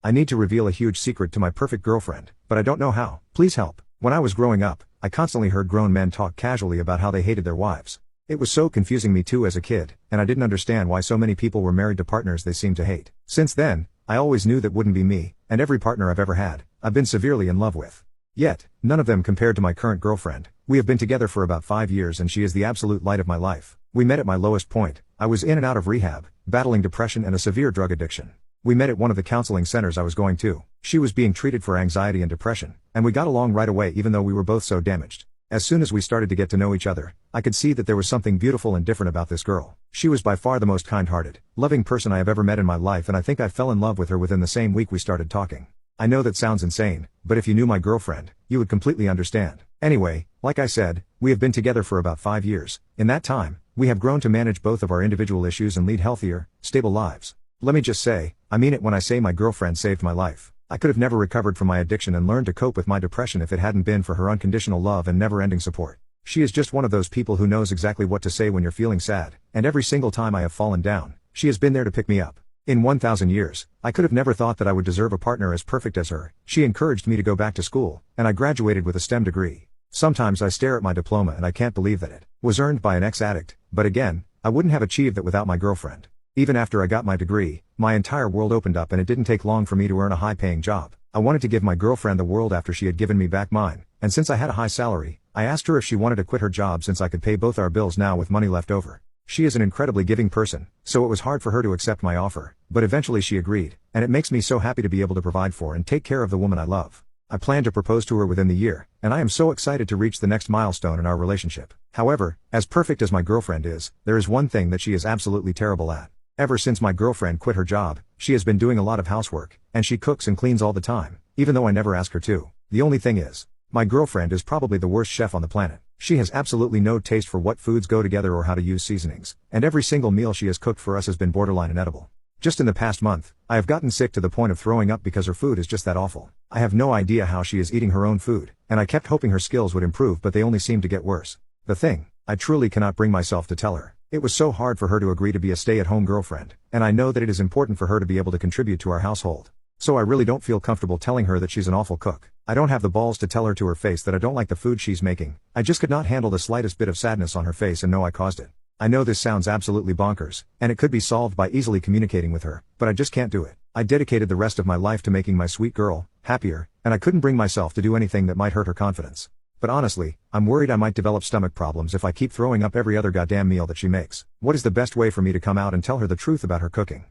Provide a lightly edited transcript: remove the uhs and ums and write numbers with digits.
I need to reveal a huge secret to my perfect girlfriend, but I don't know how. Please help. When I was growing up, I constantly heard grown men talk casually about how they hated their wives. It was so confusing me too as a kid, and I didn't understand why so many people were married to partners they seemed to hate. Since then, I always knew that wouldn't be me, and every partner I've ever had, I've been severely in love with. Yet, none of them compared to my current girlfriend. We have been together for about 5 years and she is the absolute light of my life. We met at my lowest point. I was in and out of rehab, battling depression and a severe drug addiction. We met at one of the counseling centers I was going to. She was being treated for anxiety and depression, and we got along right away even though we were both so damaged. As soon as we started to get to know each other, I could see that there was something beautiful and different about this girl. She was by far the most kind-hearted, loving person I have ever met in my life, and I think I fell in love with her within the same week we started talking. I know that sounds insane, but if you knew my girlfriend, you would completely understand. Anyway, like I said, we have been together for about 5 years. In that time, we have grown to manage both of our individual issues and lead healthier, stable lives. Let me just say, I mean it when I say my girlfriend saved my life. I could have never recovered from my addiction and learned to cope with my depression if it hadn't been for her unconditional love and never-ending support. She is just one of those people who knows exactly what to say when you're feeling sad, and every single time I have fallen down, she has been there to pick me up. In 1,000 years, I could have never thought that I would deserve a partner as perfect as her. She encouraged me to go back to school, and I graduated with a STEM degree. Sometimes I stare at my diploma and I can't believe that it was earned by an ex-addict, but again, I wouldn't have achieved that without my girlfriend. Even after I got my degree, my entire world opened up and it didn't take long for me to earn a high-paying job. I wanted to give my girlfriend the world after she had given me back mine, and since I had a high salary, I asked her if she wanted to quit her job since I could pay both our bills now with money left over. She is an incredibly giving person, so it was hard for her to accept my offer, but eventually she agreed, and it makes me so happy to be able to provide for and take care of the woman I love. I plan to propose to her within the year, and I am so excited to reach the next milestone in our relationship. However, as perfect as my girlfriend is, there is one thing that she is absolutely terrible at. Ever since my girlfriend quit her job, she has been doing a lot of housework, and she cooks and cleans all the time, even though I never ask her to. The only thing is, my girlfriend is probably the worst chef on the planet. She has absolutely no taste for what foods go together or how to use seasonings, and every single meal she has cooked for us has been borderline inedible. Just in the past month, I have gotten sick to the point of throwing up because her food is just that awful. I have no idea how she is eating her own food, and I kept hoping her skills would improve, but they only seem to get worse. The thing, I truly cannot bring myself to tell her. It was so hard for her to agree to be a stay-at-home girlfriend, and I know that it is important for her to be able to contribute to our household. So I really don't feel comfortable telling her that she's an awful cook. I don't have the balls to tell her to her face that I don't like the food she's making. I just could not handle the slightest bit of sadness on her face and know I caused it. I know this sounds absolutely bonkers, and it could be solved by easily communicating with her, but I just can't do it. I dedicated the rest of my life to making my sweet girl happier, and I couldn't bring myself to do anything that might hurt her confidence. But honestly, I'm worried I might develop stomach problems if I keep throwing up every other goddamn meal that she makes. What is the best way for me to come out and tell her the truth about her cooking?